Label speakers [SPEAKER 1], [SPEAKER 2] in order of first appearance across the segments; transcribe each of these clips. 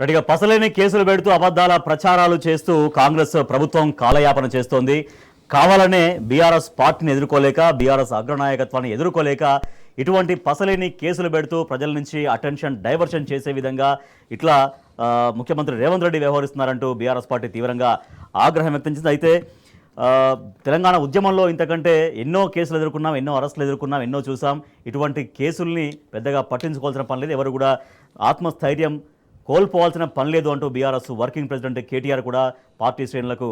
[SPEAKER 1] రెడీగా పసలేని కేసులు పెడుతూ అబద్ధాల ప్రచారాలు చేస్తూ కాంగ్రెస్ ప్రభుత్వం కాలయాపన చేస్తోంది. కావాలనే బీఆర్ఎస్ పార్టీని ఎదుర్కోలేక, బీఆర్ఎస్ అగ్రనాయకత్వాన్ని ఎదుర్కోలేక ఇటువంటి పసలేని కేసులు పెడుతూ ప్రజల నుంచి అటెన్షన్ డైవర్షన్ చేసే విధంగా ఇట్లా ముఖ్యమంత్రి రేవంత్ రెడ్డి వ్యవహరిస్తున్నారంటూ బీఆర్ఎస్ పార్టీ తీవ్రంగా ఆగ్రహం వ్యక్తం చేసింది. అయితే తెలంగాణ ఉద్యమంలో ఇంతకంటే ఎన్నో కేసులు ఎదుర్కొన్నాం, ఎన్నో అరెస్టులు ఎదుర్కొన్నాం, ఎన్నో చూసాం. ఇటువంటి కేసుల్ని పెద్దగా పట్టించుకోవాల్సిన పని లేదు, ఎవరు కూడా ఆత్మస్థైర్యం కోల్పోవాల్సిన పని లేదు అంటూ బీఆర్ఎస్ వర్కింగ్ ప్రెసిడెంట్ కేటీఆర్ కూడా పార్టీ శ్రేణులకు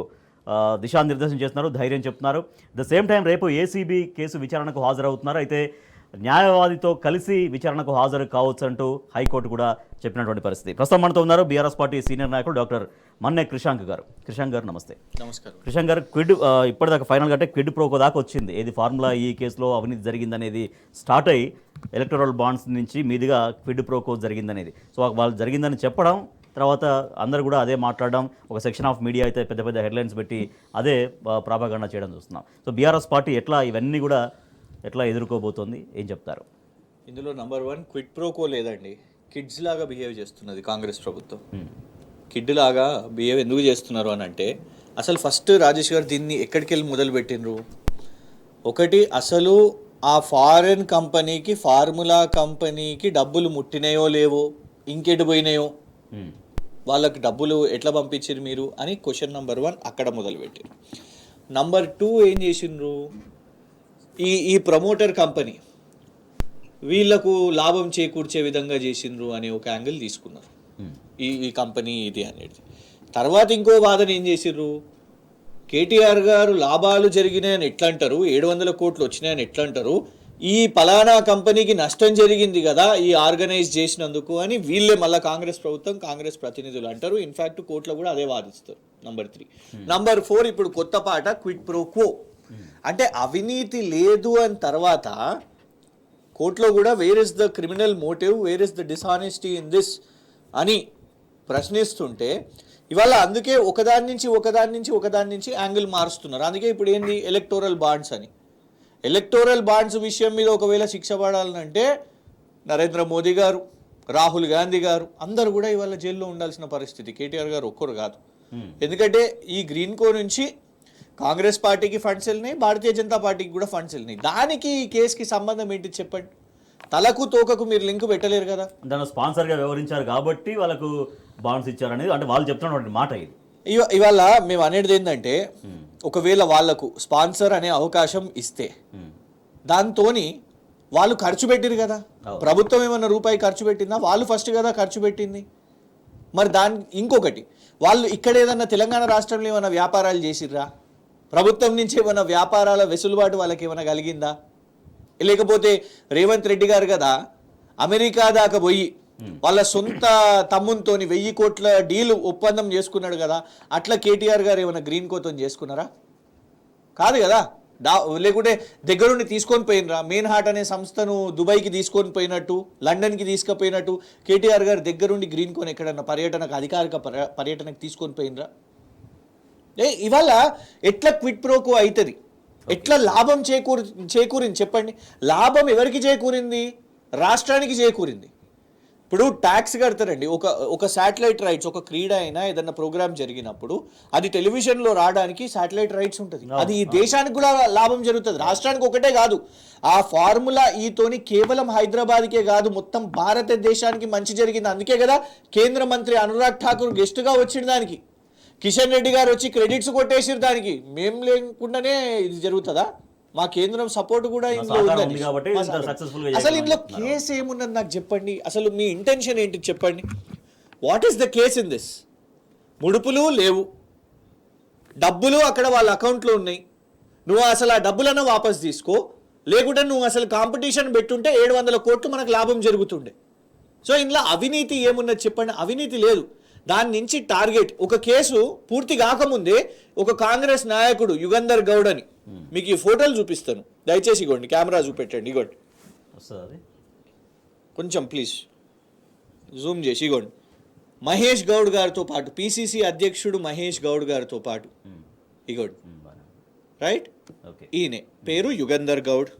[SPEAKER 1] దిశానిర్దేశం చేస్తున్నారు, ధైర్యం చెప్తున్నారు. ద సేమ్ టైం రేపు ఏసీబీ కేసు విచారణకు హాజరవుతున్నారు. అయితే న్యాయవాదితో కలిసి విచారణకు హాజరు కావచ్చు అంటూ హైకోర్టు కూడా చెప్పినటువంటి పరిస్థితి. ప్రస్తుతం మనతో ఉన్నారు బీఆర్ఎస్ పార్టీ సీనియర్ నాయకులు డాక్టర్ మన్నె క్రిషాంక్ గారు. క్రిషాంక్ గారు నమస్తే.
[SPEAKER 2] నమస్కారం.
[SPEAKER 1] క్రిషాంక్ గారు, ఇప్పటిదాకా ఫైనల్గా అంటే క్విడ్ ప్రోకో దాకా వచ్చింది. ఏది ఫార్ములా ఈ కేసులో అవినీతి జరిగిందనేది స్టార్ట్ అయ్యి ఎలక్టోరల్ బాండ్స్ నుంచి మీదుగా క్విడ్ ప్రోకో జరిగిందనేది, సో వాళ్ళు జరిగిందని చెప్పడం, తర్వాత అందరూ కూడా అదే మాట్లాడడం, ఒక సెక్షన్ ఆఫ్ మీడియా అయితే పెద్ద పెద్ద హెడ్లైన్స్ పెట్టి అదే ప్రాపగండా చేయడం చూస్తున్నాం. సో బీఆర్ఎస్ పార్టీ ఇవన్నీ కూడా ఎట్లా ఎదుర్కోబోతోంది, ఏం చెప్తారు?
[SPEAKER 2] ఇందులో నంబర్ 1 క్విడ్ ప్రోకో లేదండి, కిడ్స్ లాగా బిహేవ్ చేస్తున్నది కాంగ్రెస్ ప్రభుత్వం. కిడ్ లాగా బిహేవ్ ఎందుకు చేస్తున్నారు అని అంటే, అసలు ఫస్ట్ రాజేష్ గారు దీన్ని ఎక్కడికి వెళ్ళి మొదలుపెట్టినరు? ఒకటి, అసలు ఆ ఫారెన్ కంపెనీకి, ఫార్ములా కంపెనీకి డబ్బులు ముట్టినాయో లేవో, ఇంకెటు పోయినాయో, వాళ్ళకి డబ్బులు ఎట్లా పంపించారు మీరు అని క్వశ్చన్ నంబర్ 1 అక్కడ మొదలుపెట్టారు. నంబర్ 2 ఏం చేసిండ్రు, ఈ ప్రమోటర్ కంపెనీ వీళ్లకు లాభం చేకూర్చే విధంగా చేసిండ్రు అనే ఒక యాంగిల్ తీసుకున్నారు ఈ కంపెనీ ఇది అనేది. తర్వాత ఇంకో వాదన ఏం చేసిండ్రు, కేటీఆర్ గారు లాభాలు జరిగినాయని ఎట్లా అంటారు, 700 కోట్లు వచ్చినాయని ఎట్లా అంటారు, ఈ పలానా కంపెనీకి నష్టం జరిగింది కదా ఈ ఆర్గనైజ్ చేసినందుకు అని వీళ్ళే మళ్ళీ కాంగ్రెస్ ప్రభుత్వం, కాంగ్రెస్ ప్రతినిధులు అంటారు. ఇన్ఫ్యాక్ట్ కోర్టులో కూడా అదే వాదిస్తారు. నంబర్ 3. నంబర్ 4 ఇప్పుడు కొత్త పాట క్విడ్ ప్రో క్వో, అంటే అవినీతి లేదు అని తర్వాత కోర్టులో కూడా where is the criminal motive, where is the dishonesty in this అని ప్రశ్నిస్తుంటే, ఇవాళ అందుకే ఒకదాని నుంచి యాంగిల్ మారుస్తున్నారు. అందుకే ఇప్పుడు ఏంది ఎలక్టోరల్ బాండ్స్ అని. ఎలక్టోరల్ బాండ్స్ విషయం మీద ఒకవేళ శిక్ష పడాలంటే నరేంద్ర మోదీ గారు, రాహుల్ గాంధీ గారు అందరూ కూడా ఇవాళ జైల్లో ఉండాల్సిన పరిస్థితి, కేటీఆర్ గారు ఒక్కరు కాదు. ఎందుకంటే ఈ గ్రీన్ కో నుంచి కాంగ్రెస్ పార్టీకి ఫండ్స్ వెళ్ళినాయి, భారతీయ జనతా పార్టీకి కూడా ఫండ్స్ వెళ్ళినాయి. దానికి ఈ కేసుకి సంబంధం ఏంటి చెప్పండి? తలకు తోకకు మీరు లింక్ పెట్టలేరు కదా.
[SPEAKER 1] దాని స్పాన్సర్గా వ్యవహరించారు కాబట్టి వాళ్ళకు బాండ్స్ ఇచ్చారనేది అంటే వాళ్ళు చెప్తున్నటువంటి మాట ఇది.
[SPEAKER 2] ఇవాళ మేము అనేది ఏంటంటే, ఒకవేళ వాళ్లకు స్పాన్సర్ అనే అవకాశం ఇస్తే దాంతో వాళ్ళు ఖర్చు పెట్టిరు కదా. ప్రభుత్వం ఏమన్నా రూపాయి ఖర్చు పెట్టిందా? వాళ్ళు ఫస్ట్ కదా ఖర్చు పెట్టింది. మరి ఇంకొకటి, వాళ్ళు ఇక్కడ ఏదన్నా తెలంగాణ రాష్ట్రంలో ఏమైనా వ్యాపారాలు చేసిర్రా? ప్రభుత్వం నుంచి ఏమైనా వ్యాపారాల వెసులుబాటు వాళ్ళకి ఏమైనా కలిగిందా? లేకపోతే రేవంత్ రెడ్డి గారు కదా అమెరికా దాకా పోయి వాళ్ళ సొంత తమ్మునితో 1000 కోట్ల డీల్ ఒప్పందం చేసుకున్నాడు కదా, అట్లా కేటీఆర్ గారు ఏమైనా గ్రీన్ కోతో చేసుకున్నారా? కాదు కదా. లేకుంటే దగ్గరుండి తీసుకొని పోయినరా? మెయిన్ హార్ట్ అనే సంస్థను దుబాయ్కి తీసుకొని పోయినట్టు, లండన్కి తీసుకుపోయినట్టు కేటీఆర్ గారు దగ్గరుండి గ్రీన్ కోన్ ఎక్కడన్నా పర్యటనకు, అధికారిక పర్యటనకు తీసుకొని పోయినరా? ఇవాళ ఎట్లా క్విడ్ ప్రోకో అవుతుంది, ఎట్లా లాభం చేకూరింది చెప్పండి? లాభం ఎవరికి చేకూరింది? రాష్ట్రానికి చేకూరింది. ఇప్పుడు ట్యాక్స్ కడతారండి. ఒక శాటిలైట్ రైట్స్, ఒక క్రీడ అయినా ఏదన్నా ప్రోగ్రామ్ జరిగినప్పుడు అది టెలివిజన్లో రావడానికి శాటిలైట్ రైట్స్ ఉంటుంది. అది ఈ దేశానికి కూడా లాభం జరుగుతుంది, రాష్ట్రానికి ఒకటే కాదు. ఆ ఫార్ములా ఈతోని కేవలం హైదరాబాద్కే కాదు, మొత్తం భారతదేశానికి మంచి జరిగింది. అందుకే కదా కేంద్ర మంత్రి అనురాగ్ ఠాకూర్ గెస్ట్గా వచ్చిన దానికి కిషన్ రెడ్డి గారు వచ్చి క్రెడిట్స్ కొట్టేసారు. దానికి మేము లేకుండానే ఇది జరుగుతుందా? మా కేంద్రం సపోర్ట్ కూడా ఇందులో ఉందని. అసలు ఇందులో కేసు ఏమున్నది నాకు చెప్పండి. అసలు మీ ఇంటెన్షన్ ఏంటి చెప్పండి? What is the case in this? ముడుపులు లేవు, డబ్బులు అక్కడ వాళ్ళ అకౌంట్లో ఉన్నాయి. నువ్వు అసలు ఆ డబ్బులన్నా వాపస్ తీసుకో, లేకుంటే నువ్వు అసలు కాంపిటీషన్ పెట్టుంటే 700 కోట్లు మనకు లాభం జరుగుతుండే. సో ఇందులో అవినీతి ఏమున్నది చెప్పండి? అవినీతి లేదు. దాని నుంచి టార్గెట్, ఒక కేసు పూర్తి కాకముందే ఒక కాంగ్రెస్ నాయకుడు యుగంధర్ గౌడ్ అని, మీకు ఈ ఫోటోలు చూపిస్తాను, దయచేసి ఇగోండి, కెమెరా చూపెట్టండి, ఇగోండి కొంచెం ప్లీజ్ జూమ్ చేసి, ఇగోండి మహేష్ గౌడ్ గారితో పాటు, పిసిసి అధ్యక్షుడు మహేష్ గౌడ్ గారితో పాటు, ఇగోండి రైట్, ఈయనే పేరు యుగంధర్ గౌడ్.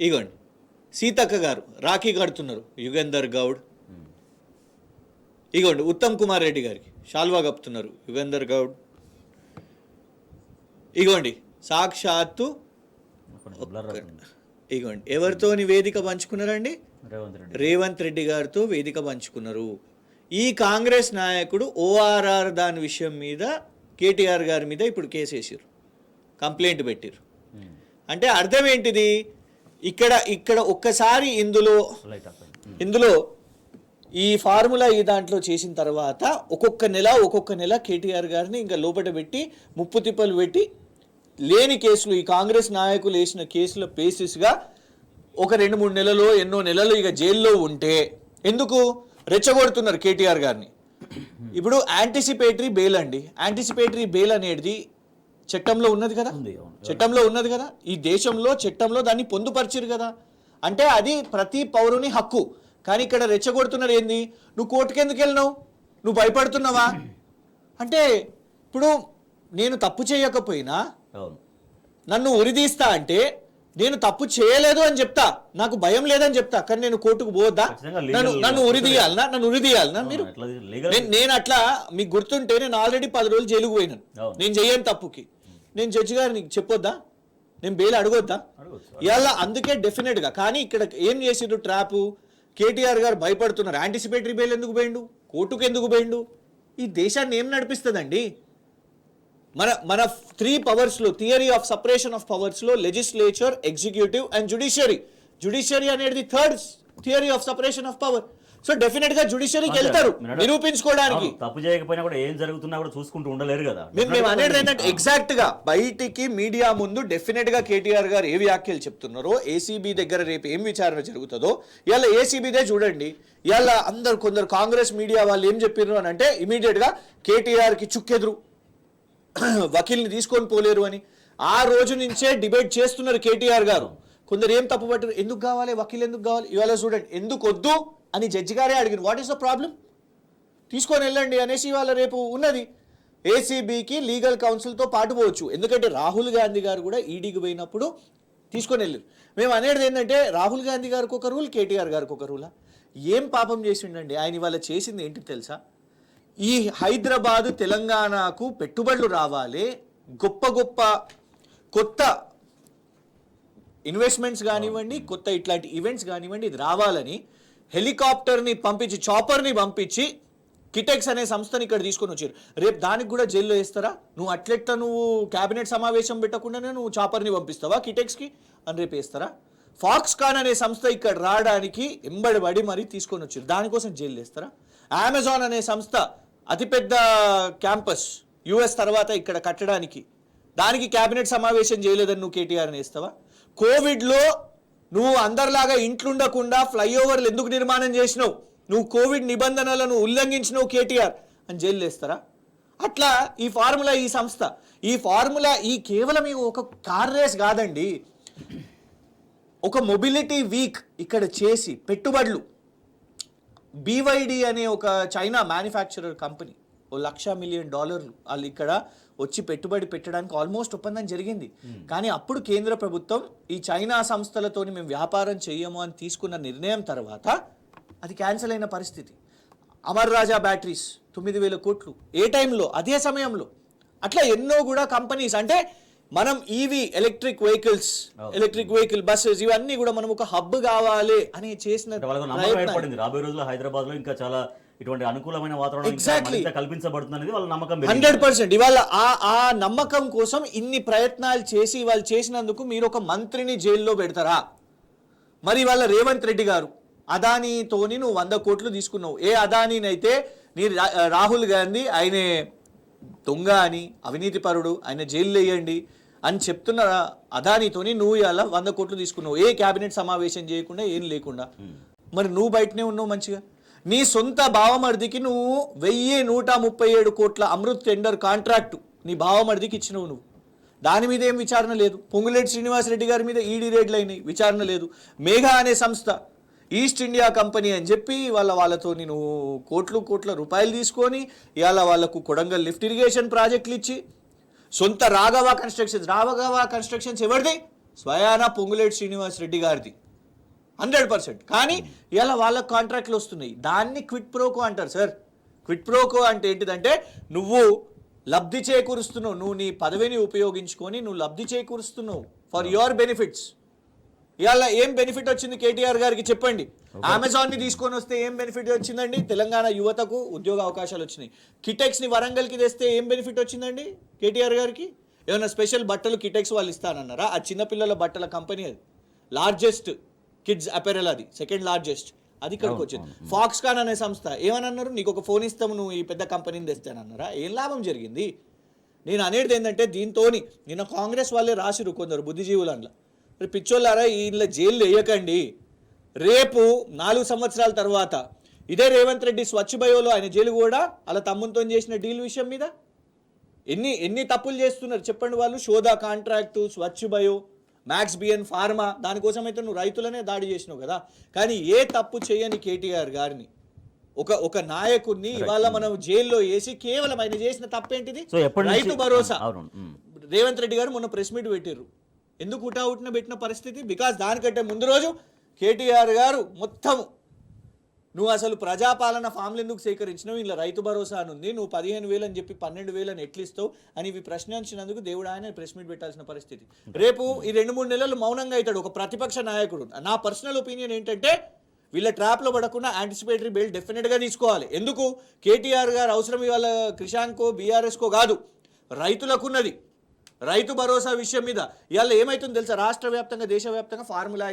[SPEAKER 2] ఇగోండి సీతక్క గారు రాఖీ కడుతున్నారు, యుగంధర్ గౌడ్. ఇగోండి ఉత్తమ్ కుమార్ రెడ్డి గారికి షాల్వా కప్పుతున్నారు యుగంధర్ గౌడ్. ఇగోండి సాక్షాత్తు ఇగోండి ఎవరితో వేదిక పంచుకున్నారండి? రేవంత్ రెడ్డి గారితో వేదిక పంచుకున్నారు. ఈ కాంగ్రెస్ నాయకుడు ఓఆర్ఆర్ దాని విషయం మీద కేటీఆర్ గారి మీద ఇప్పుడు కేసు వేసారు, కంప్లైంట్ పెట్టారు. అంటే అర్థం ఏంటిది? ఇక్కడ ఒక్కసారి ఇందులో ఈ ఫార్ములా ఈ దాంట్లో చేసిన తర్వాత ఒక్కొక్క నెల కేటీఆర్ గారిని ఇంకా లోపల పెట్టి ముప్పు తిప్పలు పెట్టి లేని కేసులు, ఈ కాంగ్రెస్ నాయకులు వేసిన కేసుల బేసిస్గా ఒక 2-3 నెలలు ఎన్నో నెలలు ఇక జైల్లో ఉంటే ఎందుకు రెచ్చగొడుతున్నారు కేటీఆర్ గారిని. ఇప్పుడు యాంటిసిపేటరీ బెయిల్ అండి. యాంటిసిపేటరీ బెయిల్ అనేది చట్టంలో ఉన్నది కదా, ఈ దేశంలో చట్టంలో దాన్ని పొందుపరిచారు కదా. అంటే అది ప్రతి పౌరుని హక్కు. కానీ ఇక్కడ రెచ్చగొడుతున్నారు ఏంది? నువ్వు కోర్టుకి ఎందుకు వెళ్ళినావు? నువ్వు భయపడుతున్నావా? అంటే ఇప్పుడు నేను తప్పు చేయకపోయినా నన్ను ఉరిదీస్తా అంటే నేను తప్పు చేయలేదు అని చెప్తా, నాకు భయం లేదని చెప్తా. కానీ నేను కోర్టుకు పోద్దా? నన్ను ఉరిదీయాలనా మీరు? నేను అట్లా మీకు గుర్తుంటే నేను ఆల్రెడీ 10 రోజులు జైలుకు పోయినాను నేను చేయని తప్పుకి. నేను జడ్జి గారిని చెప్పొద్దా? నేను బెయిల్ అడగొద్దా? ఇలా అందుకే డెఫినెట్గా. కానీ ఇక్కడ ఏం చేసిండ్రు ట్రాపు? కేటీఆర్ గారు భయపడుతున్నారు. యాంటిసిపేటరీ బెయిల్ ఎందుకు పోయిండు? కోర్టుకు ఎందుకు పోయిండు? ఈ దేశాన్ని ఏం నడిపిస్తుందండి? మన 3 పవర్స్లో, థియరీ ఆఫ్ సపరేషన్ ఆఫ్ పవర్స్లో లెజిస్లేచర్, ఎగ్జిక్యూటివ్ అండ్ జుడిషియరీ అనేది 3rd theory of separation of power. So definite గా జుడిషియరీకి వెళ్తారు నిరూపించుకోవడానికి.
[SPEAKER 1] తప్పు చేయకపోయినా కూడా ఏం జరుగుతున్నా కూడా చూసుకుంటూ ఉండలేరు కదా.
[SPEAKER 2] మేము అనేది ఏంటంటే ఎగ్జాక్ట్ గా బయటికి మీడియా ముందు డెఫినెట్ గా కేటీఆర్ గారు ఏ వ్యాఖ్యలు చెప్తున్నారో, ఏసీబీ దగ్గర రేపు ఏం విచారణ జరుగుతుందో ఇలా ఏసీబీదే చూడండి. ఇలా కొందరు కాంగ్రెస్ మీడియా వాళ్ళు ఏం చెప్పారు అని అంటే ఇమీడియట్ గా కేటీఆర్ కి చుక్కెదురు, వకీల్ని తీసుకొని పోలేరు అని ఆ రోజు నుంచే డిబేట్ చేస్తున్నారు కేటీఆర్ గారు. కొందరు ఏం తప్పు పట్టారు, ఎందుకు కావాలి వకీల్, ఎందుకు కావాలి? ఇవాళ చూడండి ఎందుకు వద్దు అని జడ్జి గారే అడిగారు. వాట్ ఈస్ ద ప్రాబ్లం, తీసుకొని వెళ్ళండి అనేసి ఇవాళ రేపు ఉన్నది. ఏసీబీకి లీగల్ కౌన్సిల్తో పాటు పోవచ్చు. ఎందుకంటే రాహుల్ గాంధీ గారు కూడా ఈడీకి పోయినప్పుడు తీసుకొని వెళ్ళారు. మేము అనేది ఏంటంటే రాహుల్ గాంధీ గారికి ఒక రూల్, కేటీఆర్ గారికి ఒక రూలా? ఏం పాపం చేసిండండి ఆయన? ఇవాళ చేసింది ఏంటి తెలుసా? ఈ హైదరాబాదు తెలంగాణకు పెట్టుబడులు రావాలి, గొప్ప గొప్ప కొత్త ఇన్వెస్ట్మెంట్స్ కానివ్వండి, కొత్త ఇట్లాంటి ఈవెంట్స్ కానివ్వండి, ఇది రావాలని హెలికాప్టర్ని పంపించి, చాపర్ని పంపించి కిటెక్స్ అనే సంస్థని ఇక్కడ తీసుకొని వచ్చారు. రేపు దానికి కూడా జైల్లో వేస్తారా? నువ్వు అట్లెట్లా నువ్వు క్యాబినెట్ సమావేశం పెట్టకుండానే నువ్వు చాపర్ని పంపిస్తావా కిటెక్స్కి అని రేపు వేస్తారా? ఫాక్స్కాన్ అనే సంస్థ ఇక్కడ రావడానికి ఎంబడి మరీ తీసుకొని వచ్చారు, దానికోసం జైలు వేస్తారా? అమెజాన్ అనే సంస్థ అతిపెద్ద క్యాంపస్ యుఎస్ తర్వాత ఇక్కడ కట్టడానికి, దానికి క్యాబినెట్ సమావేశం చేయలేదని నువ్వు కేటీఆర్ని వేస్తావా? కోవిడ్లో నువ్వు అందరిలాగా ఇంట్లుండకుండా ఫ్లైఓవర్లు ఎందుకు నిర్మాణం చేసినావు? నువ్వు కోవిడ్ నిబంధనలను ఉల్లంఘించినావు కేటీఆర్ అని జైలు వేస్తారా? అట్లా ఈ ఫార్ములా, ఈ సంస్థ, ఈ ఫార్ములా ఈ కేవలం ఒక కార్ రేస్ కాదండి, ఒక మొబిలిటీ వీక్ ఇక్కడ చేసి పెట్టుబడులు. బీవైడి అనే ఒక చైనా మ్యానుఫ్యాక్చరర్ కంపెనీ $1,00,000 మిలియన్ వాళ్ళు ఇక్కడ వచ్చి పెట్టుబడి పెట్టడానికి ఆల్మోస్ట్ ఒప్పందం జరిగింది. కానీ అప్పుడు కేంద్ర ప్రభుత్వం ఈ చైనా సంస్థలతో మేము వ్యాపారం చేయము అని తీసుకున్న నిర్ణయం తర్వాత అది క్యాన్సిల్ అయిన పరిస్థితి. అమర్ రాజా బ్యాటరీస్ 9,000 కోట్లు ఏ టైంలో, అదే సమయంలో. అట్లా ఎన్నో కూడా కంపెనీస్. అంటే మనం ఈవీ ఎలక్ట్రిక్ వెహికల్ బస్సెస్ ఇవన్నీ కూడా మనం ఒక హబ్ కావాలి అని చేసిన
[SPEAKER 1] రాబోయే రోజుల్లో హైదరాబాద్ లో ఇంకా చాలా ఇటువంటి అనుకూలమైన వాతావరణం కల్పించబడుతుంది అనేది వాళ్ళ నమ్మకం.
[SPEAKER 2] 100% ఇవాళ ఆ నమ్మకం కోసం ఇన్ని ప్రయత్నాలు చేసి వాళ్ళు చేసినందుకు మీరు ఒక మంత్రిని జైల్లో పెడతారా? మరి వాళ్ళ రేవంత్ రెడ్డి గారు అదానీతోని నువ్వు 100 కోట్లు తీసుకున్నావు. ఏ అదానీనైతే నీ రాహుల్ గాంధీ ఆయనే దొంగ అని, అవినీతి పరుడు, ఆయన జైల్లో వేయండి అని చెప్తున్న అదానీతోని నువ్వు ఇలా 100 కోట్లు తీసుకున్నావు, ఏ క్యాబినెట్ సమావేశం చేయకుండా, ఏం లేకుండా. మరి నువ్వు బయటనే ఉన్నావు మంచిగా. నీ సొంత బావమర్దికి నువ్వు 1,137 కోట్ల అమృత్ టెండర్ కాంట్రాక్టు నీ బావమర్దికి ఇచ్చినవు నువ్వు. దాని మీద ఏం విచారణ లేదు. పొంగులేటి శ్రీనివాసరెడ్డి గారి మీద ఈడీ రేడ్లు అయినాయి, విచారణ లేదు. మేఘా అనే సంస్థ, ఈస్ట్ ఇండియా కంపెనీ అని చెప్పి వాళ్ళతో నువ్వు కోట్ల రూపాయలు తీసుకొని ఇవాళ వాళ్ళకు కొడంగల్ లిఫ్ట్ ఇరిగేషన్ ప్రాజెక్టులు ఇచ్చి, సొంత రాఘవ కన్స్ట్రక్షన్స్ ఎవరిది? స్వయానా పొంగులేటి శ్రీనివాసరెడ్డి గారిది 100%. కానీ ఇలా వాళ్ళకు కాంట్రాక్ట్లు వస్తున్నాయి. దాన్ని క్విట్ ప్రోకో అంటారు సార్. క్విట్ ప్రోకో అంటే ఏంటిదంటే నువ్వు లబ్ధి చేకూరుస్తున్నావు, నువ్వు నీ పదవిని ఉపయోగించుకొని నువ్వు లబ్ధి చేకూరుస్తున్నావు ఫర్ యువర్ బెనిఫిట్స్. ఇవాళ ఏం బెనిఫిట్ వచ్చింది కేటీఆర్ గారికి చెప్పండి. అమెజాన్ని తీసుకొని వస్తే ఏం బెనిఫిట్ వచ్చిందండి? తెలంగాణ యువతకు ఉద్యోగ అవకాశాలు వచ్చినాయి. కిటెక్స్ని వరంగల్కి తెస్తే ఏం బెనిఫిట్ వచ్చిందండి కేటీఆర్ గారికి? ఏమైనా స్పెషల్ బట్టలు కిటెక్స్ వాళ్ళు ఇస్తానన్నారా? ఆ చిన్నపిల్లల బట్టల కంపెనీ అది, లార్జెస్ట్ కిడ్స్ అపెరల్, అది సెకండ్ లార్జెస్ట్, అది ఇక్కడికి వచ్చింది. ఫాక్స్కాన్ అనే సంస్థ ఏమని అన్నారు? నీకు ఒక ఫోన్ ఇస్తాము, నువ్వు ఈ పెద్ద కంపెనీని తెస్తానన్నారా? ఏం లాభం జరిగింది? నేను అనేది ఏంటంటే దీంతో నిన్న కాంగ్రెస్ వాళ్ళే రాసిరు కొందరు బుద్ధిజీవులు అందులో, పిచ్చోళ్ళారా వీళ్ళ జైలు వేయకండి, రేపు 4 సంవత్సరాల తర్వాత ఇదే రేవంత్ రెడ్డి స్వచ్ఛ బయోలో ఆయన జైలు కూడా అలా తమ్ముతో చేసిన డీల్ విషయం మీద ఎన్ని తప్పులు చేస్తున్నారు చెప్పండి వాళ్ళు. శోధ కాంట్రాక్టు, స్వచ్ఛ బయో, మ్యాక్స్ బిఎన్ ఫార్మా, దానికోసం అయితే నువ్వు రైతులనే దాడి చేసినావు కదా. కానీ ఏ తప్పు చేయని కేటీఆర్ గారిని, ఒక నాయకుడిని ఇవాళ మనం జైల్లో వేసి కేవలం ఆయన చేసిన తప్పేంటిది? రైతు భరోసా. రేవంత్ రెడ్డి గారు మొన్న ప్రెస్ మీట్ పెట్టారు. ఎందుకు ఉటావుట్న పెట్టిన పరిస్థితి? బికాస్ దానికంటే ముందు రోజు కేటీఆర్ గారు మొత్తం నువ్వు అసలు ప్రజాపాలన ఫామ్లు ఎందుకు సేకరించినావు, ఇలా రైతు భరోసా అని ఉంది, నువ్వు 15,000 అని చెప్పి 12,000 అని ఎట్లిస్తావు అని ఇవి ప్రశ్నించినందుకు దేవుడు ఆయన ప్రెస్ మీట్ పెట్టాల్సిన పరిస్థితి. రేపు ఈ 2-3 నెలలు మౌనంగా అవుతాడు ఒక ప్రతిపక్ష నాయకుడు. నా పర్సనల్ ఒపీనియన్ ఏంటంటే వీళ్ళ ట్రాప్లో పడకుండా యాంటిసిపేటరీ బెయిల్ డెఫినెట్గా తీసుకోవాలి. ఎందుకు? కేటీఆర్ గారు అవసరం ఇవాళ క్రిషాంకో బీఆర్ఎస్కో కాదు, రైతులకున్నది. రైతు భరోసా విషయం మీద ఇవాళ ఏమవుతుందో తెలుసా? రాష్ట్ర వ్యాప్తంగా దేశవ్యాప్తంగా ఫార్ములా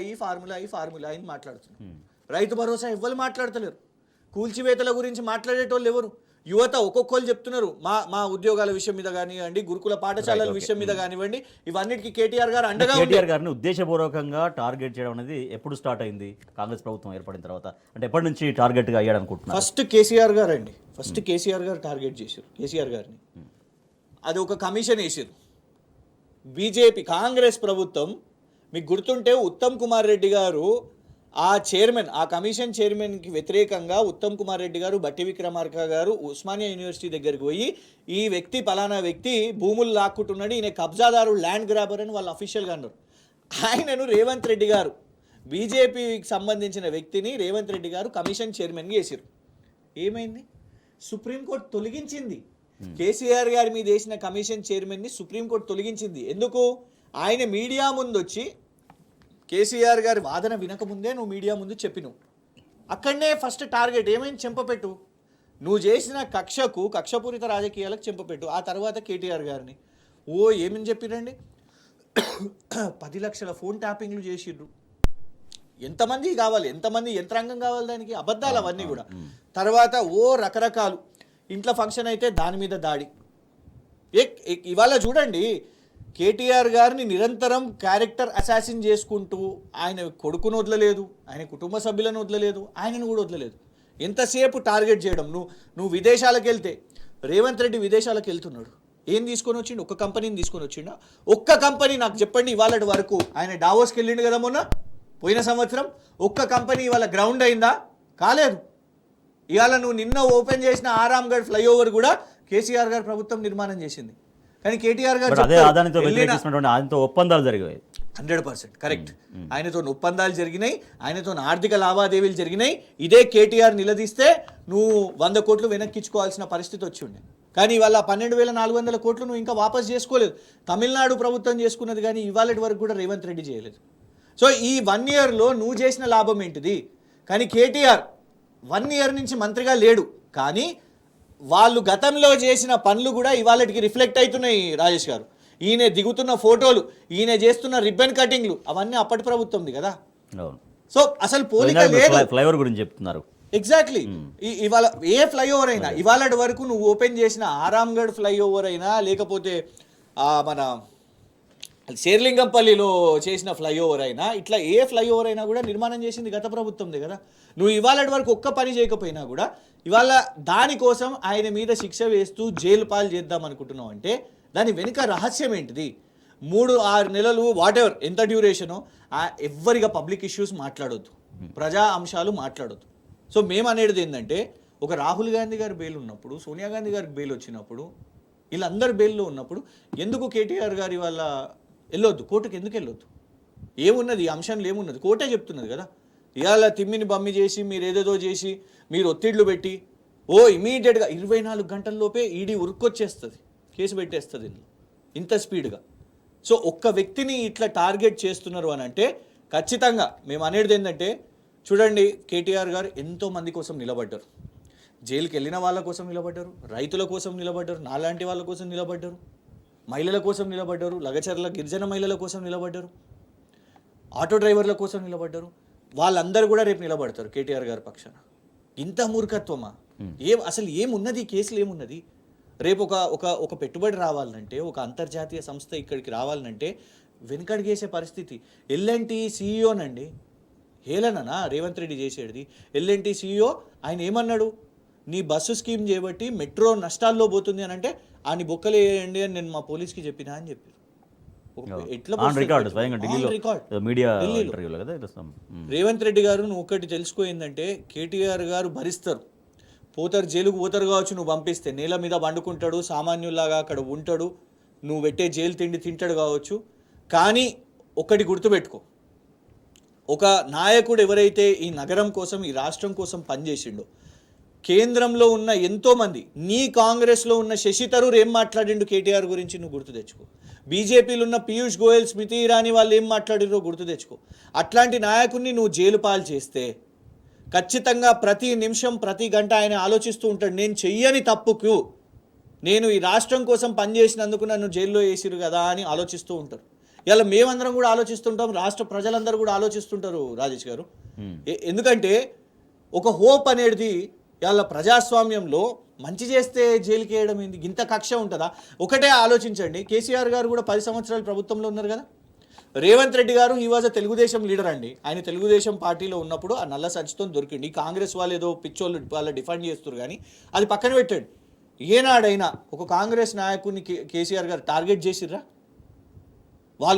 [SPEAKER 2] అని మాట్లాడుతున్నారు. రైతు భరోసా ఎవ్వరు మాట్లాడతలేరు. కూల్చివేతల గురించి మాట్లాడేటోళ్ళు ఎవరు? యువత ఒక్కొక్కరు చెప్తున్నారు మా ఉద్యోగాల విషయం మీద కానివ్వండి, గురుకుల పాఠశాలల విషయం మీద కానివ్వండి, ఇవన్నిటికీ కేటీఆర్ గారు అండగా.
[SPEAKER 1] కేటీఆర్ గారిని ఉద్దేశపూర్వకంగా టార్గెట్ చేయడం అనేది ఎప్పుడు స్టార్ట్ అయింది కాంగ్రెస్ ప్రభుత్వం ఏర్పడిన తర్వాత? అంటే ఎప్పటి నుంచి టార్గెట్గా అయ్యాడు అనుకుంటున్నారు?
[SPEAKER 2] ఫస్ట్ కేసీఆర్ గారు అండి, కేసీఆర్ గారు టార్గెట్ చేశారు కేసీఆర్ గారిని. అది ఒక కమిషన్ వేసారు బీజేపీ కాంగ్రెస్ ప్రభుత్వం. మీకు గుర్తుంటే ఉత్తమ్ కుమార్ రెడ్డి గారు ఆ కమిషన్ చైర్మన్కి వ్యతిరేకంగా ఉత్తమ్ కుమార్ రెడ్డి గారు, బట్టి విక్రమార్క గారు ఉస్మానియా యూనివర్సిటీ దగ్గరికి పోయి ఈ వ్యక్తి పలానా వ్యక్తి భూములు లాక్కుంటున్నాడు, ఈయన కబ్జాదారు, ల్యాండ్ గ్రాబర్ అని వాళ్ళు అఫీషియల్గా అన్నారు. ఆయనను రేవంత్ రెడ్డి గారు, బీజేపీకి సంబంధించిన వ్యక్తిని రేవంత్ రెడ్డి గారు కమిషన్ చైర్మన్గా వేసారు. ఏమైంది? సుప్రీంకోర్టు తొలగించింది. కేసీఆర్ గారి మీద వేసిన కమిషన్ చైర్మన్ని సుప్రీంకోర్టు తొలగించింది. ఎందుకు? ఆయన మీడియా ముందు వచ్చి కేసీఆర్ గారి వాదన వినకముందే నువ్వు మీడియా ముందు చెప్పినావు. అక్కడనే ఫస్ట్ టార్గెట్ ఏమైంది? చెంపపెట్టు. నువ్వు చేసిన కక్షపూరిత రాజకీయాలకు చెంపపెట్టు. ఆ తర్వాత కేటీఆర్ గారిని ఏమని చెప్పిరండి? 10 లక్షల ఫోన్ ట్యాపింగ్లు చేసిర్రు. ఎంతమంది కావాలి, ఎంతమంది యంత్రాంగం కావాలి దానికి? అబద్ధాలు అవన్నీ కూడా. తర్వాత రకరకాలు ఇంట్లో ఫంక్షన్ అయితే దాని మీద దాడి. ఇవాళ చూడండి కేటీఆర్ గారిని నిరంతరం క్యారెక్టర్ అసాసిన్ చేసుకుంటూ ఆయన కొడుకును వదలలేదు, ఆయన కుటుంబ సభ్యులను వదలలేదు, ఆయనను కూడా వదలలేదు. ఎంతసేపు టార్గెట్ చేయడం. నువ్వు విదేశాలకు వెళ్తే రేవంత్ రెడ్డి విదేశాలకు వెళ్తున్నాడు, ఏం తీసుకొని వచ్చిండు? ఒక కంపెనీని తీసుకొని వచ్చిండా? ఒక్క కంపెనీ నాకు చెప్పండి ఇవాళ వరకు. ఆయన డావోస్కి వెళ్ళిండు కదా మొన్న పోయిన సంవత్సరం. ఒక్క కంపెనీ ఇవాళ గ్రౌండ్ అయిందా? కాలేదు. ఇవాళ నువ్వు నిన్న ఓపెన్ చేసిన ఆరాంగఢ్ ఫ్లైఓవర్ కూడా కేసీఆర్ గారు ప్రభుత్వం నిర్మాణం చేసింది. కానీ కేటీఆర్ గారు
[SPEAKER 1] ఆయనతో ఒప్పందాలు జరిగాయి.
[SPEAKER 2] 100% కరెక్ట్. ఆయనతో ఒప్పందాలు జరిగినాయి, ఆయనతో ఆర్థిక లావాదేవీలు జరిగినాయి. ఇదే కేటీఆర్ నిలదీస్తే నువ్వు 100 కోట్లు వెనక్కిచ్చుకోవాల్సిన పరిస్థితి వచ్చి ఉండే. కానీ ఇవాళ 12,400 కోట్లు నువ్వు ఇంకా వాపస్ చేసుకోలేదు. తమిళనాడు ప్రభుత్వం చేసుకున్నది కానీ ఇవాళ వరకు కూడా రేవంత్ రెడ్డి చేయలేదు. సో ఈ 1 ఇయర్లో నువ్వు చేసిన లాభం ఏంటిది? కానీ కేటీఆర్ 1 ఇయర్ నుంచి మంత్రిగా లేడు, కానీ వాళ్ళు గతంలో చేసిన పనులు కూడా ఇవాళకి రిఫ్లెక్ట్ అవుతున్నాయి. రాజేష్ గారు, ఈయన దిగుతున్న ఫోటోలు, ఈయన చేస్తున్న రిబ్బన్ కటింగ్లు అవన్నీ అప్పటి ప్రభుత్వంది కదా. సో అసలు పోలిక లేదు.
[SPEAKER 1] ఫ్లైఓవర్ గురించి చెప్తున్నారు.
[SPEAKER 2] ఎగ్జాక్ట్లీ. ఇవాళ ఏ ఫ్లైఓవర్ అయినా ఇవాళ వరకు నువ్వు ఓపెన్ చేసిన ఆరాంగఢ్ ఫ్లైఓవర్ అయినా, లేకపోతే మన శేర్లింగంపల్లిలో చేసిన ఫ్లైఓవర్ అయినా, ఇట్లా ఏ ఫ్లైఓవర్ అయినా కూడా నిర్మాణం చేసింది గత ప్రభుత్వంది కదా. నువ్వు ఇవాళ వరకు ఒక్క పని చేయకపోయినా కూడా ఇవాళ దానికోసం ఆయన మీద శిక్ష వేస్తూ జైలు పాలు చేద్దాం అనుకుంటున్నావు అంటే దాని వెనుక రహస్యం ఏంటిది? 3-6 నెలలు వాట్ ఎవర్ ఎంత డ్యూరేషనో ఎవ్వరిగా పబ్లిక్ ఇష్యూస్ మాట్లాడొద్దు, ప్రజా అంశాలు మాట్లాడొద్దు. సో మేము అనేది ఏంటంటే ఒక రాహుల్ గాంధీ గారి బెయిల్ ఉన్నప్పుడు, సోనియా గాంధీ గారికి బెయిల్ వచ్చినప్పుడు, వీళ్ళందరూ బెయిల్లో ఉన్నప్పుడు ఎందుకు కేటీఆర్ గారి వల్ల వెళ్ళొద్దు? కోర్టుకు ఎందుకు వెళ్ళొద్దు? ఏమున్నది? ఈ అంశంలో ఏమున్నది? కోర్టే చెప్తున్నది కదా. ఇవాళ తిమ్మిని బమ్మి చేసి మీరు ఏదేదో చేసి మీరు ఒత్తిళ్లు పెట్టి ఇమీడియట్గా 24 గంటల్లోపే ఈడీ ఉరుక్కొచ్చేస్తుంది, కేసు పెట్టేస్తుంది ఇంత స్పీడ్గా. సో ఒక్క వ్యక్తిని ఇట్లా టార్గెట్ చేస్తున్నారు అని అంటే ఖచ్చితంగా మేము అనేది ఏంటంటే, చూడండి కేటీఆర్ గారు ఎంతో మంది కోసం నిలబడ్డారు, జైలుకి వెళ్ళిన వాళ్ళ కోసం నిలబడ్డారు, రైతుల కోసం నిలబడ్డారు, నాలాంటి వాళ్ళ కోసం నిలబడ్డారు, మహిళల కోసం నిలబడ్డారు, లగచర్ల గిరిజన మహిళల కోసం నిలబడ్డారు, ఆటో డ్రైవర్ల కోసం నిలబడ్డారు. వాళ్ళందరూ కూడా రేపు నిలబడతారు కేటీఆర్ గారి పక్షాన. ఇంత మూర్ఖత్వమా? అసలు ఏమున్నది ఈ కేసులు? ఏమున్నది? రేపు ఒక పెట్టుబడి రావాలంటే, ఒక అంతర్జాతీయ సంస్థ ఇక్కడికి రావాలంటే వెనుకడిగేసే పరిస్థితి. ఎల్ఎన్టీ సీఈఓనండి, హేళననా రేవంత్ రెడ్డి చేసేది? ఎల్ఎన్టీ సీఈఓ ఆయన ఏమన్నాడు, నీ బస్సు స్కీమ్ చేయబట్టి మెట్రో నష్టాల్లో పోతుంది అని అంటే ఆయన బొక్కలు వేయండి అని నేను మా పోలీస్కి చెప్పినా అని చెప్పారు. రేవంత్ రెడ్డి గారు నువ్వు ఒకటి తెలుసుకోయిందంటే, కేటీఆర్ గారు భరిస్తారు, పోతారు, జైలుకు పోతారు కావచ్చు, నువ్వు పంపిస్తే నేల మీద వండుకుంటాడు, సామాన్యుల్లాగా అక్కడ ఉంటాడు, నువ్వు పెట్టే జైలు తిండి తింటాడు కావచ్చు. కానీ ఒకటి గుర్తుపెట్టుకో, ఒక నాయకుడు ఎవరైతే ఈ నగరం కోసం, ఈ రాష్ట్రం కోసం పనిచేసిండో, కేంద్రంలో ఉన్న ఎంతోమంది, నీ కాంగ్రెస్లో ఉన్న శశి థరూర్ ఏం మాట్లాడిండు కేటీఆర్ గురించి నువ్వు గుర్తు తెచ్చుకో. బీజేపీలో ఉన్న పీయూష్ గోయల్, స్మృతి ఇరానీ వాళ్ళు ఏం మాట్లాడిరో గుర్తు తెచ్చుకో. అట్లాంటి నాయకుడిని నువ్వు జైలు పాలు చేస్తే ఖచ్చితంగా ప్రతి నిమిషం ప్రతి గంట ఆయన ఆలోచిస్తూ ఉంటాడు, నేను చెయ్యని తప్పుకు, నేను ఈ రాష్ట్రం కోసం పనిచేసినందుకు నన్ను జైల్లో వేసిరు కదా అని ఆలోచిస్తూ ఉంటారు. ఇలా మేమందరం కూడా ఆలోచిస్తుంటాం, రాష్ట్ర ప్రజలందరూ కూడా ఆలోచిస్తుంటారు రాజేష్ గారు. ఎందుకంటే ఒక హోప్ అనేది ఇలా ప్రజాస్వామ్యంలో మంచి చేస్తే జైలుకి వేయడం ఏంది? ఇంత కక్ష ఉంటుందా? ఒకటే ఆలోచించండి, కేసీఆర్ గారు కూడా 10 సంవత్సరాలు ప్రభుత్వంలో ఉన్నారు కదా. రేవంత్ రెడ్డి గారు ఈ వాజ్ తెలుగుదేశం లీడర్ అండి. ఆయన తెలుగుదేశం పార్టీలో ఉన్నప్పుడు ఆ నల్ల సంచితో దొరికింది. ఈ కాంగ్రెస్ వాళ్ళు ఏదో పిచ్చోళ్ళు వాళ్ళ డిఫెండ్ చేస్తారు, కానీ అది పక్కన పెట్టండి. ఏనాడైనా ఒక కాంగ్రెస్ నాయకుడిని కేసీఆర్ గారు టార్గెట్ చేసిర్రా?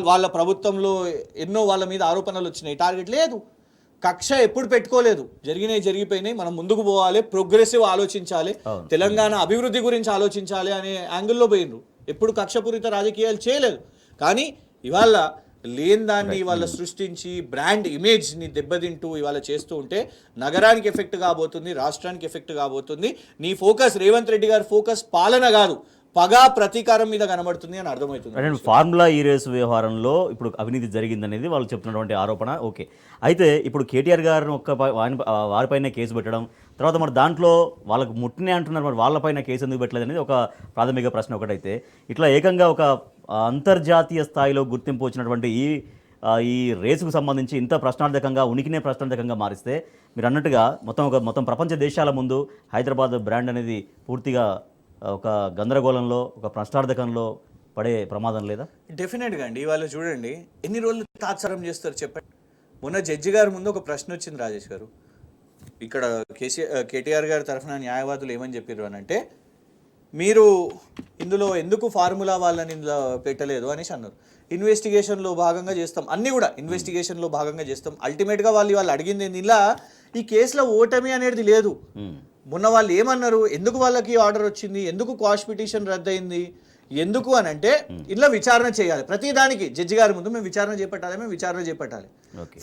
[SPEAKER 2] వాళ్ళ ప్రభుత్వంలో ఎన్నో వాళ్ళ మీద ఆరోపణలు వచ్చినాయి, టార్గెట్ లేదు. కక్ష ఎప్పుడు పెట్టుకోలేదు, జరిగిపోయినాయి, మనం ముందుకు పోవాలి, ప్రోగ్రెసివ్ ఆలోచించాలి, తెలంగాణ అభివృద్ధి గురించి ఆలోచించాలి అనే యాంగిల్లో పోయినరు. ఎప్పుడు కక్షపూరిత రాజకీయాలు చేయలేదు. కానీ ఇవాళ లేని దాన్ని ఇవాళ సృష్టించి బ్రాండ్ ఇమేజ్ని దెబ్బతింటూ ఇవాళ చేస్తూ ఉంటే నగరానికి ఎఫెక్ట్ కాబోతుంది, రాష్ట్రానికి ఎఫెక్ట్ కాబోతుంది. నీ ఫోకస్, రేవంత్ రెడ్డి గారి ఫోకస్ పాలన కాదు, పగా ప్రతీకారం మీద కనబడుతుంది అని అర్థమవుతుంది.
[SPEAKER 1] ఫార్ములా ఈ రేసు వ్యవహారంలో ఇప్పుడు అవినీతి జరిగిందనేది వాళ్ళు చెప్తున్నటువంటి ఆరోపణ. ఓకే, అయితే ఇప్పుడు కేటీఆర్ గారిని వారిపైన కేసు పెట్టడం, తర్వాత మరి దాంట్లో వాళ్ళకు ముట్టినే అంటున్నారు, మరి వాళ్ళపైన కేసు ఎందుకు పెట్టలేదు అనేది ఒక ప్రాథమిక ప్రశ్న. ఒకటైతే ఇట్లా ఏకంగా ఒక అంతర్జాతీయ స్థాయిలో గుర్తింపు వచ్చినటువంటి ఈ రేసుకు సంబంధించి ఇంత ప్రశ్నార్థకంగా, ఉనికినే ప్రశ్నార్థకంగా మారిస్తే మీరు అన్నట్టుగా మొత్తం ప్రపంచ దేశాల ముందు హైదరాబాద్ బ్రాండ్ అనేది పూర్తిగా ఒక గందరగోళంలో, ఒక ప్రశ్నార్థకంలో పడే ప్రమాదం లేదా?
[SPEAKER 2] డెఫినెట్గా అండి. ఇవాళ చూడండి ఎన్ని రోజులు తాత్సారం చేస్తారు చెప్పండి. మొన్న జడ్జి గారి ముందు ఒక ప్రశ్న వచ్చింది రాజేష్ గారు, ఇక్కడ కేటీఆర్ గారి తరఫున న్యాయవాదులు ఏమని చెప్పారు అని అంటే, మీరు ఇందులో ఎందుకు ఫార్ములా వాళ్ళని ఇందులో పెట్టలేదు అనేసి అన్నారు. ఇన్వెస్టిగేషన్లో భాగంగా చేస్తాం, అన్నీ కూడా ఇన్వెస్టిగేషన్లో భాగంగా చేస్తాం. అల్టిమేట్గా వాళ్ళు అడిగింది ఇలా ఈ కేసులో ఓటమి అనేది లేదు. మొన్న వాళ్ళు ఏమన్నారు, ఎందుకు వాళ్ళకి ఆర్డర్ వచ్చింది, ఎందుకు క్వాష్ పిటిషన్ రద్దయింది, ఎందుకు అని అంటే ఇలా విచారణ చేయాలి. ప్రతిదానికి జడ్జి గారి ముందు మేము విచారణ చేపట్టాలి.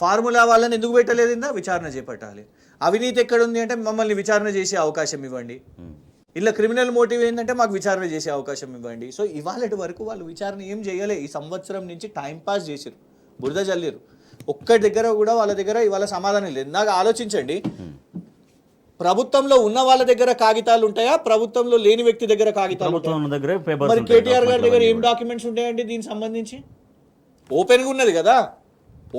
[SPEAKER 2] ఫార్ములా వాళ్ళని ఎందుకు పెట్టలేదు, విచారణ చేపట్టాలి. అవినీతి ఎక్కడుంది అంటే మమ్మల్ని విచారణ చేసే అవకాశం ఇవ్వండి. ఇలా క్రిమినల్ మోటివ్ ఏంటంటే మాకు విచారణ చేసే అవకాశం ఇవ్వండి. సో ఇవాళటి వరకు వాళ్ళు విచారణ ఏం చేయలే. ఈ సంవత్సరం నుంచి టైంపాస్ చేసారు, బురద జల్లిరు. ఒక్కటి దగ్గర కూడా వాళ్ళ దగ్గర ఇవాళ సమాధానం లేదు. నాకు ఆలోచించండి, ప్రభుత్వంలో ఉన్న వాళ్ళ దగ్గర కాగితాలు ఉంటాయా, ప్రభుత్వంలో లేని వ్యక్తి దగ్గర కాగితాలు ఉంటాయా? మరి కేటీఆర్ గారి దగ్గర ఏం డాక్యుమెంట్స్ ఉంటాయండి దీనికి సంబంధించి? ఓపెన్గా ఉన్నది కదా,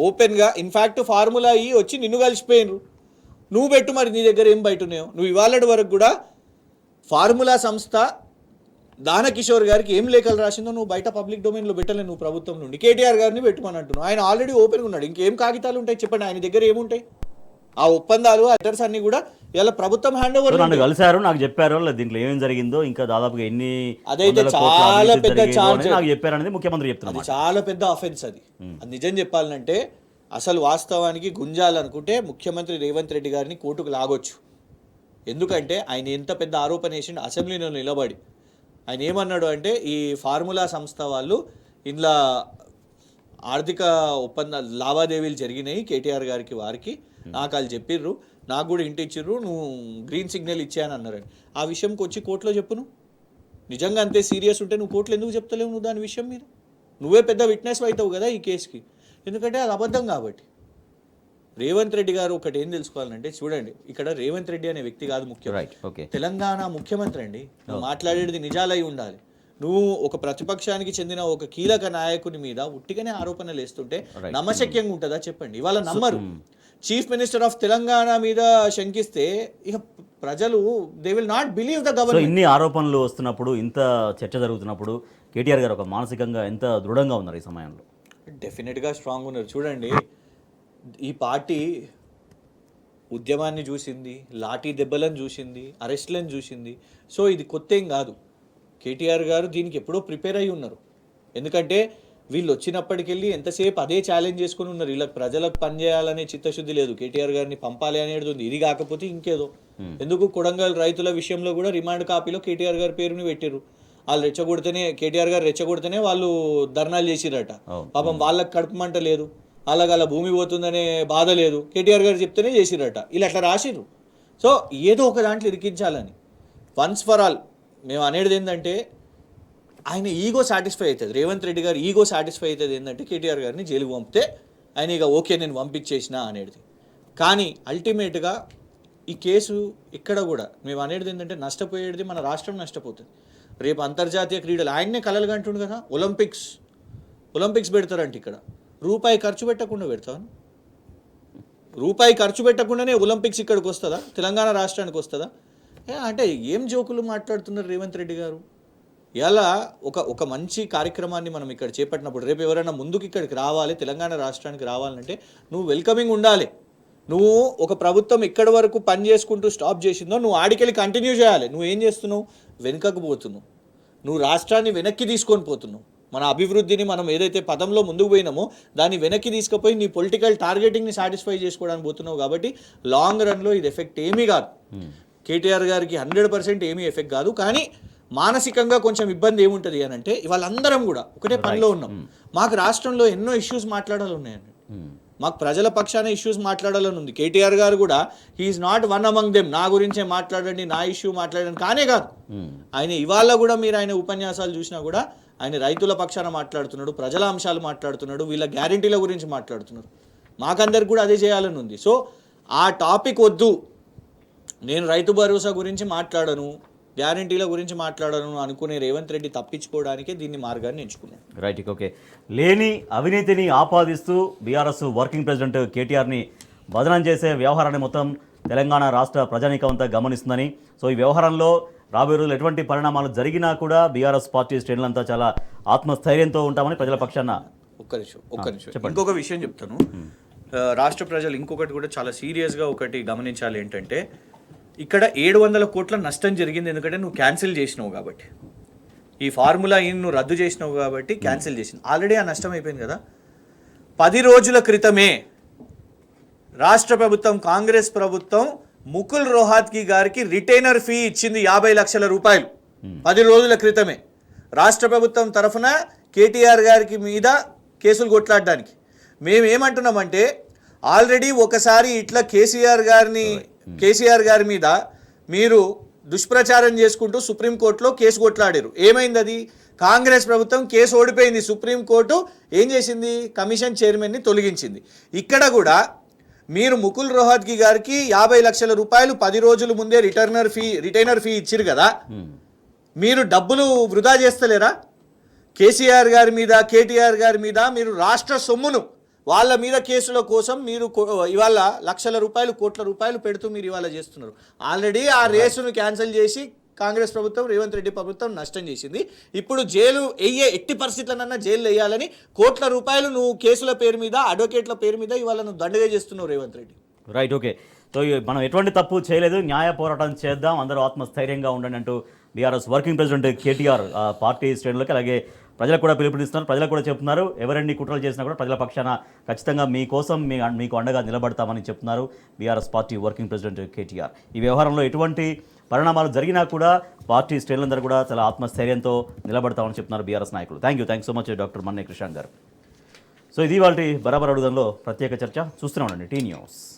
[SPEAKER 2] ఓపెన్గా. ఇన్ఫ్యాక్ట్ ఫార్ములా వచ్చి నిన్ను కలిసిపోయినరు, నువ్వు పెట్టు మరి నీ దగ్గర ఏం బయట ఉన్నాయో. నువ్వు ఇవాళటి వరకు కూడా ఫార్ములా సంస్థ దానకిషోర్ గారికి ఏం లేఖలు రాసిందో నువ్వు బయట పబ్లిక్ డొమైన్లో పెట్టలే. నువ్వు ప్రభుత్వం నుండి కేటీఆర్ గారిని పెట్టుమని అంటున్నావు. ఆయన ఆల్రెడీ ఓపెన్గా ఉన్నాడు, ఇంకేం కాగితాలు ఉంటాయి చెప్పండి? ఆయన దగ్గర ఏముంటాయి? ఆ ఒప్పందాలు, అటర్స్ అన్ని కూడా ఇలా ప్రభుత్వం హ్యాండ్ ఓవర్.
[SPEAKER 1] నన్ను కలిసారు, నాకు చెప్పారు దీంట్లో ఏమేం జరిగిందో, ఇంకా దాదాపుగా ఎన్ని,
[SPEAKER 2] అదైతే చాలా పెద్ద ఛార్జ్
[SPEAKER 1] నాకు చెప్పారు అనేది ముఖ్యమంత్రి చెప్తున్నారు.
[SPEAKER 2] అది చాలా పెద్ద అఫెన్స్. అది నిజం చెప్పాలంటే అసలు వాస్తవానికి గుంజాలనుకుంటే ముఖ్యమంత్రి రేవంత్ రెడ్డి గారిని కోర్టుకు లాగొచ్చు. ఎందుకంటే ఆయన ఎంత పెద్ద ఆరోపణ వేసిండు అసెంబ్లీలో నిలబడి. ఆయన ఏమన్నాడు అంటే, ఈ ఫార్ములా సంస్థ వాళ్ళు ఇందులో ఆర్థిక ఒప్పంద లావాదేవీలు జరిగినాయి కేటీఆర్ గారికి వారికి, నాకు వాళ్ళు చెప్పిర్రు, నాకు కూడా ఇంటి ఇచ్చిర్రు, నువ్వు గ్రీన్ సిగ్నల్ ఇచ్చాయని అన్నారని. ఆ విషయంకి వచ్చి కోర్టులో చెప్పు. నువ్వు నిజంగా అంతే సీరియస్ ఉంటే నువ్వు కోర్టులో ఎందుకు చెప్తలేవు నువ్వు దాని విషయం మీద? నువ్వే పెద్ద విట్నెస్ అవుతావు కదా ఈ కేసుకి, ఎందుకంటే అది అబద్ధం కాబట్టి. రేవంత్ రెడ్డి గారు ఒకటి ఏం తెలుసుకోవాలంటే, చూడండి ఇక్కడ రేవంత్ రెడ్డి అనే వ్యక్తి కాదు ముఖ్యం, తెలంగాణ ముఖ్యమంత్రి అండి. నువ్వు మాట్లాడేది నిజాలై ఉండాలి. నువ్వు ఒక ప్రతిపక్షానికి చెందిన ఒక కీలక నాయకుని మీద ఉట్టిగానే ఆరోపణలు వేస్తుంటే నమ్మశక్యంగా ఉంటుందా చెప్పండి? ఇవాళ నమ్మరు. చీఫ్ మినిస్టర్ ఆఫ్ తెలంగాణ మీద శంకిస్తే ఇక ప్రజలు they will not believe the government.
[SPEAKER 1] ఇన్ని ఆరోపణలు వస్తున్నప్పుడు, ఇంత చర్చ జరుగుతున్నప్పుడు కేటీఆర్ గారు ఒక మానసికంగా ఎంత దృఢంగా ఉన్నారు ఈ సమయంలో?
[SPEAKER 2] డెఫినెట్గా స్ట్రాంగ్ ఉన్నారు. చూడండి, ఈ పార్టీ ఉద్యమాన్ని చూసింది, లాఠీ దెబ్బలను చూసింది, అరెస్ట్లను చూసింది. సో ఇది కొత్త ఏం కాదు. కేటీఆర్ గారు దీనికి ఎప్పుడో ప్రిపేర్ అయి ఉన్నారు. ఎందుకంటే వీళ్ళు వచ్చినప్పటికెళ్ళి ఎంతసేపు అదే ఛాలెంజ్ చేసుకుని ఉన్నారు. వీళ్ళకి ప్రజలకు పనిచేయాలనే చిత్తశుద్ధి లేదు, కేటీఆర్ గారిని పంపాలి అనేది ఉంది. ఇది కాకపోతే ఇంకేదో. ఎందుకు కొడంగల్ రైతుల విషయంలో కూడా రిమాండ్ కాపీలో కేటీఆర్ గారి పేరుని పెట్టారు. వాళ్ళు రెచ్చగొడితేనే, కేటీఆర్ గారు రెచ్చగొడితేనే వాళ్ళు ధర్నాలు చేసిరట. పాపం వాళ్ళకి కడుపుమంట లేదు, వాళ్ళ భూమి పోతుందనే బాధ లేదు, కేటీఆర్ గారు చెప్తేనే చేసిరట. వీళ్ళు అట్లా రాసిర్రు. సో ఏదో ఒక దాంట్లో ఇరికించాలని. వన్స్ ఫర్ ఆల్ మేము అనేది ఏంటంటే, ఆయన ఈగో సాటిస్ఫై అవుతుంది, రేవంత్ రెడ్డి గారు ఈగో సాటిస్ఫై అవుతుంది ఏంటంటే కేటీఆర్ గారిని జైలుకు పంపితే ఆయన ఇక ఓకే నేను పంపించేసిన అనేది. కానీ అల్టిమేట్గా ఈ కేసు ఇక్కడ కూడా మేము అనేది ఏంటంటే, నష్టపోయేది మన రాష్ట్రం నష్టపోతుంది. రేపు అంతర్జాతీయ క్రీడలు ఆయన్నే కలలు కంటుండు కదా, ఒలింపిక్స్ పెడతారంట. ఇక్కడ రూపాయి ఖర్చు పెట్టకుండా పెడతాను, రూపాయి ఖర్చు పెట్టకుండానే ఒలింపిక్స్ ఇక్కడికి వస్తుందా, తెలంగాణ రాష్ట్రానికి వస్తుందా? అంటే ఏం జోకులు మాట్లాడుతున్నారు రేవంత్ రెడ్డి గారు. ఇలా ఒక మంచి కార్యక్రమాన్ని మనం ఇక్కడ చేపట్టినప్పుడు రేపు ఎవరైనా ముందుకు ఇక్కడికి రావాలి, తెలంగాణ రాష్ట్రానికి రావాలంటే నువ్వు వెల్కమింగ్ ఉండాలి. నువ్వు ఒక ప్రభుత్వం ఎక్కడి వరకు పని చేసుకుంటూ స్టాప్ చేసిందో నువ్వు ఆడికెళ్ళి కంటిన్యూ చేయాలి. నువ్వు ఏం చేస్తున్నావు? వెనుకకు పోతున్నావు. నువ్వు రాష్ట్రాన్ని వెనక్కి తీసుకొని పోతున్నావు. మన అభివృద్ధిని మనం ఏదైతే పదంలో ముందుకు పోయినామో దాన్ని వెనక్కి తీసుకుపోయి నీ పొలిటికల్ టార్గెటింగ్ని సాటిస్ఫై చేసుకోవడానికి పోతున్నావు. కాబట్టి లాంగ్ రన్లో ఇది ఎఫెక్ట్ ఏమీ కాదు. కేటీఆర్ గారికి 100% ఏమీ ఎఫెక్ట్ కాదు. కానీ మానసికంగా కొంచెం ఇబ్బంది ఏముంటుంది అని అంటే, ఇవాళ అందరం కూడా ఒకటే పనిలో ఉన్నాం. మాకు రాష్ట్రంలో ఎన్నో ఇష్యూస్ మాట్లాడాలి ఉన్నాయండి. మాకు ప్రజల పక్షాన ఇష్యూస్ మాట్లాడాలని ఉంది. కేటీఆర్ గారు కూడా he is not one among them. నా గురించే మాట్లాడండి, నా ఇష్యూ మాట్లాడండి కానే కాదు. ఆయన ఇవాళ కూడా మీరు ఆయన ఉపన్యాసాలు చూసినా కూడా ఆయన రైతుల పక్షాన మాట్లాడుతున్నాడు, ప్రజల అంశాలు మాట్లాడుతున్నాడు, వీళ్ళ గ్యారంటీల గురించి మాట్లాడుతున్నారు. మాకందరికి కూడా అదే చేయాలని ఉంది. సో ఆ టాపిక్ వద్దు, నేను రైతు భరోసా గురించి మాట్లాడను, గ్యారంటీల గురించి మాట్లాడను అనుకునే రేవంత్ రెడ్డి తప్పించుకోవడానికే దీన్ని మార్గాన్ని ఎంచుకున్నాను.
[SPEAKER 1] Right, okay. లేని అవినీతిని ఆపాదిస్తూ బీఆర్ఎస్ వర్కింగ్ ప్రెసిడెంట్ కేటీఆర్ని బదనం చేసే వ్యవహారాన్ని మొత్తం తెలంగాణ రాష్ట్ర ప్రజానీకం అంతా గమనిస్తుందని, సో ఈ వ్యవహారంలో రాబోయే రోజులు ఎటువంటి పరిణామాలు జరిగినా కూడా బీఆర్ఎస్ పార్టీ శ్రేణులంతా చాలా ఆత్మస్థైర్యంతో ఉంటామని ప్రజల పక్షాన.
[SPEAKER 2] ఒక్క నిమిషం ఇంకొక విషయం చెప్తాను. రాష్ట్ర ప్రజలు ఇంకొకటి కూడా చాలా సీరియస్గా ఒకటి గమనించాలి. ఏంటంటే ఇక్కడ 700 కోట్ల నష్టం జరిగింది. ఎందుకంటే నువ్వు క్యాన్సిల్ చేసినావు కాబట్టి, ఈ ఫార్ములా నువ్వు రద్దు చేసినావు కాబట్టి క్యాన్సిల్ చేసినావు. ఆల్రెడీ ఆ నష్టం అయిపోయింది కదా. 10 రోజుల క్రితమే రాష్ట్ర ప్రభుత్వం, కాంగ్రెస్ ప్రభుత్వం ముకుల్ రోహత్గి గారికి రిటైనర్ ఫీ ఇచ్చింది 50 లక్షల రూపాయలు. 10 రోజుల క్రితమే రాష్ట్ర ప్రభుత్వం తరఫున కేటీఆర్ గారికి మీద కేసులు కొట్లాడడానికి. మేమేమంటున్నామంటే, ఆల్రెడీ ఒకసారి ఇట్లా కేసీఆర్ గారి మీద మీరు దుష్ప్రచారం చేసుకుంటూ సుప్రీంకోర్టులో కేసు కొట్లాడారు. ఏమైంది? అది కాంగ్రెస్ ప్రభుత్వం కేసు ఓడిపోయింది. సుప్రీంకోర్టు ఏం చేసింది? కమిషన్ చైర్మన్ని తొలగించింది. ఇక్కడ కూడా మీరు ముకుల్ రోహత్గి గారికి 50 లక్షల రూపాయలు 10 రోజుల ముందే రిటైనర్ ఫీ ఇచ్చిరు కదా, మీరు డబ్బులు వృధా చేస్తలేరా? కేసీఆర్ గారి మీద, కేటీఆర్ గారి మీద మీరు రాష్ట్ర సొమ్మును వాళ్ళ మీద కేసుల కోసం మీరు ఇవాళ లక్షల రూపాయలు, కోట్ల రూపాయలు పెడుతూ మీరు ఇవాళ చేస్తున్నారు. ఆల్రెడీ ఆ రేసును క్యాన్సిల్ చేసి కాంగ్రెస్ ప్రభుత్వం, రేవంత్ రెడ్డి ప్రభుత్వం నష్టం చేసింది. ఇప్పుడు జైలు ఎట్టి పరిస్థితులనన్నా జైలు వేయాలని కోట్ల రూపాయలు నువ్వు కేసుల పేరు మీద, అడ్వకేట్ల పేరు మీద ఇవాళ నువ్వు దండగా చేస్తున్నావు Revanth Reddy.
[SPEAKER 1] Right, okay. So మనం ఎటువంటి తప్పు చేయలేదు, న్యాయ పోరాటం చేద్దాం, అందరూ ఆత్మస్థైర్యంగా ఉండండి అంటూ BRS working president KTR party శ్రేణులకి, అలాగే ప్రజలకు కూడా పిలుపునిస్తున్నారు. ప్రజలకు కూడా చెప్తున్నారు, ఎవరెన్ని కుట్రలు చేసినా కూడా ప్రజల పక్షాన ఖచ్చితంగా మీకోసం మీకు అండగా నిలబడతామని చెప్తున్నారు BRS party working president KTR. ఈ వ్యవహారంలో ఎటువంటి పరిణామాలు జరిగినా కూడా పార్టీ శ్రేణులందరూ కూడా చాలా ఆత్మస్థైర్యంతో నిలబడతామని చెప్తున్నారు బీఆర్ఎస్ నాయకులు. Thank you so much doctor Manne Krishna గారు. సో ఇది వాళ్ళ బరాబర్ అడుగుదంలో ప్రత్యేక చర్చ. చూస్తూనే ఉండండి టీ న్యూస్.